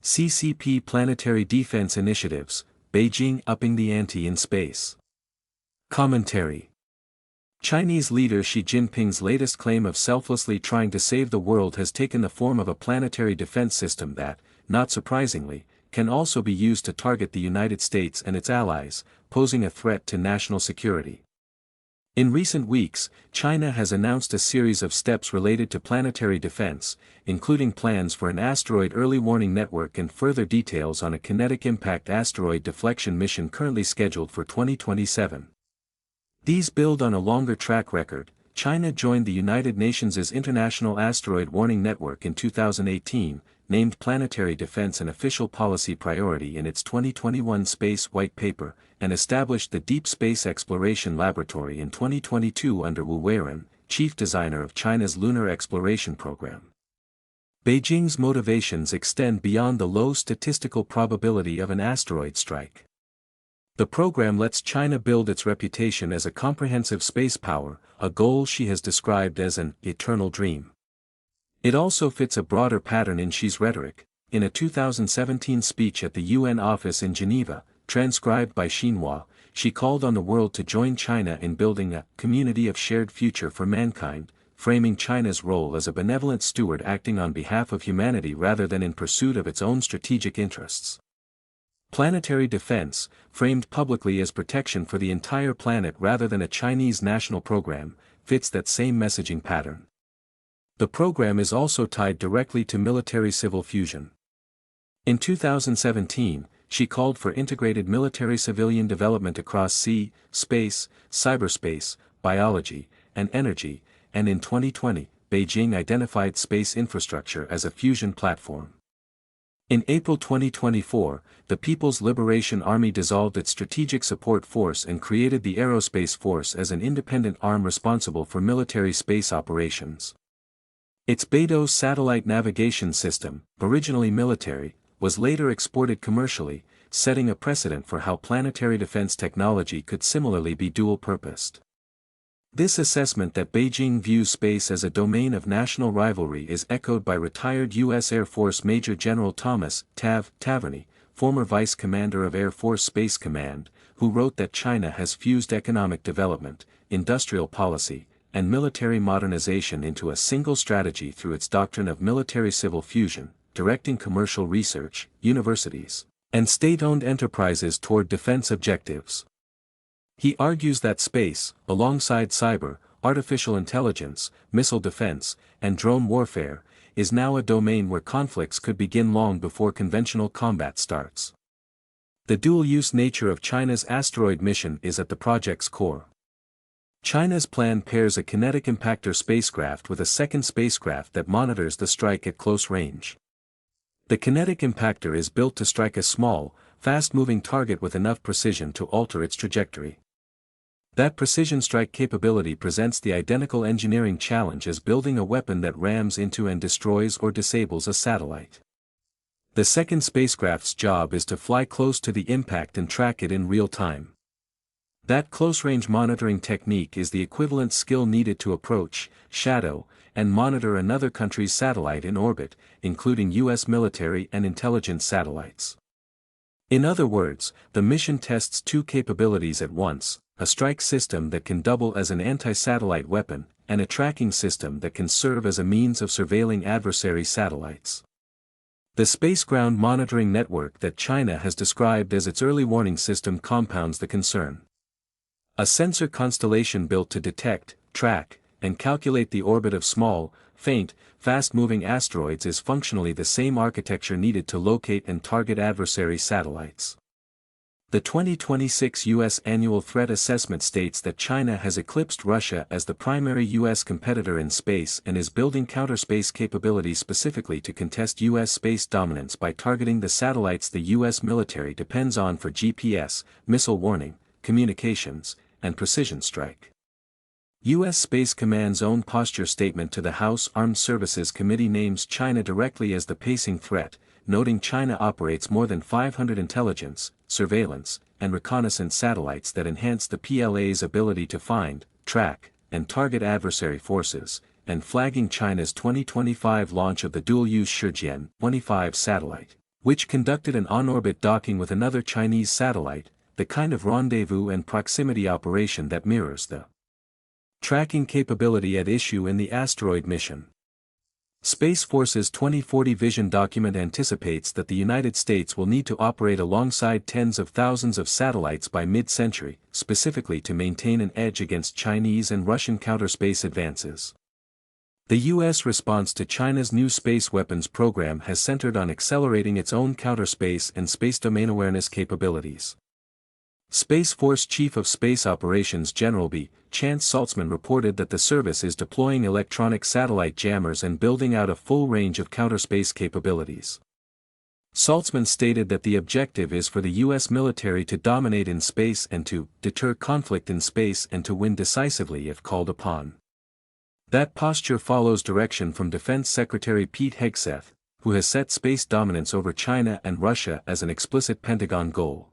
CCP Planetary Defense Initiatives, Beijing upping the ante in space. Commentary. Chinese leader Xi Jinping's latest claim of selflessly trying to save the world has taken the form of a planetary defense system that, not surprisingly, can also be used to target the United States and its allies, posing a threat to national security. In recent weeks, China has announced a series of steps related to planetary defense, including plans for an asteroid early warning network and further details on a kinetic impact asteroid deflection mission currently scheduled for 2027. These build on a longer track record. China joined the United Nations' International Asteroid Warning Network in 2018, named planetary defense an official policy priority in its 2021 Space White Paper, and established the Deep Space Exploration Laboratory in 2022 under Wu Weiren, chief designer of China's lunar exploration program. Beijing's motivations extend beyond the low statistical probability of an asteroid strike. The program lets China build its reputation as a comprehensive space power, a goal she has described as an eternal dream. It also fits a broader pattern in Xi's rhetoric. In a 2017 speech at the UN office in Geneva, transcribed by Xinhua, she called on the world to join China in building a community of shared future for mankind, framing China's role as a benevolent steward acting on behalf of humanity rather than in pursuit of its own strategic interests. Planetary defense, framed publicly as protection for the entire planet rather than a Chinese national program, fits that same messaging pattern. The program is also tied directly to military-civil fusion. In 2017, she called for integrated military-civilian development across sea, space, cyberspace, biology, and energy, and in 2020, Beijing identified space infrastructure as a fusion platform. In April 2024, the People's Liberation Army dissolved its Strategic Support Force and created the Aerospace Force as an independent arm responsible for military space operations. Its Beidou satellite navigation system, originally military, was later exported commercially, setting a precedent for how planetary defense technology could similarly be dual-purposed. This assessment that Beijing views space as a domain of national rivalry is echoed by retired U.S. Air Force Major General Thomas Taverney, former Vice Commander of Air Force Space Command, who wrote that China has fused economic development, industrial policy, and military modernization into a single strategy through its doctrine of military-civil fusion, directing commercial research, universities, and state-owned enterprises toward defense objectives. He argues that space, alongside cyber, artificial intelligence, missile defense, and drone warfare, is now a domain where conflicts could begin long before conventional combat starts. The dual-use nature of China's asteroid mission is at the project's core. China's plan pairs a kinetic impactor spacecraft with a second spacecraft that monitors the strike at close range. The kinetic impactor is built to strike a small, fast-moving target with enough precision to alter its trajectory. That precision strike capability presents the identical engineering challenge as building a weapon that rams into and destroys or disables a satellite. The second spacecraft's job is to fly close to the impact and track it in real time. That close-range monitoring technique is the equivalent skill needed to approach, shadow, and monitor another country's satellite in orbit, including U.S. military and intelligence satellites. In other words, the mission tests two capabilities at once: a strike system that can double as an anti-satellite weapon, and a tracking system that can serve as a means of surveilling adversary satellites. The space ground monitoring network that China has described as its early warning system compounds the concern. A sensor constellation built to detect, track, and calculate the orbit of small, faint, fast-moving asteroids is functionally the same architecture needed to locate and target adversary satellites. The 2026 U.S. Annual Threat Assessment states that China has eclipsed Russia as the primary U.S. competitor in space and is building counter-space capabilities specifically to contest U.S. space dominance by targeting the satellites the U.S. military depends on for GPS, missile warning, communications, and precision strike. U.S. Space Command's own posture statement to the House Armed Services Committee names China directly as the pacing threat, noting China operates more than 500 intelligence, surveillance, and reconnaissance satellites that enhance the PLA's ability to find, track, and target adversary forces, and flagging China's 2025 launch of the dual-use Shijian-25 satellite, which conducted an on-orbit docking with another Chinese satellite, the kind of rendezvous and proximity operation that mirrors the tracking capability at issue in the asteroid mission. Space Force's 2040 vision document anticipates that the United States will need to operate alongside tens of thousands of satellites by mid-century, specifically to maintain an edge against Chinese and Russian counterspace advances. The U.S. response to China's new space weapons program has centered on accelerating its own counterspace and space domain awareness capabilities. Space Force Chief of Space Operations General B. Chance Saltzman reported that the service is deploying electronic satellite jammers and building out a full range of counterspace capabilities. Saltzman stated that the objective is for the U.S. military to dominate in space and to deter conflict in space and to win decisively if called upon. That posture follows direction from Defense Secretary Pete Hegseth, who has set space dominance over China and Russia as an explicit Pentagon goal.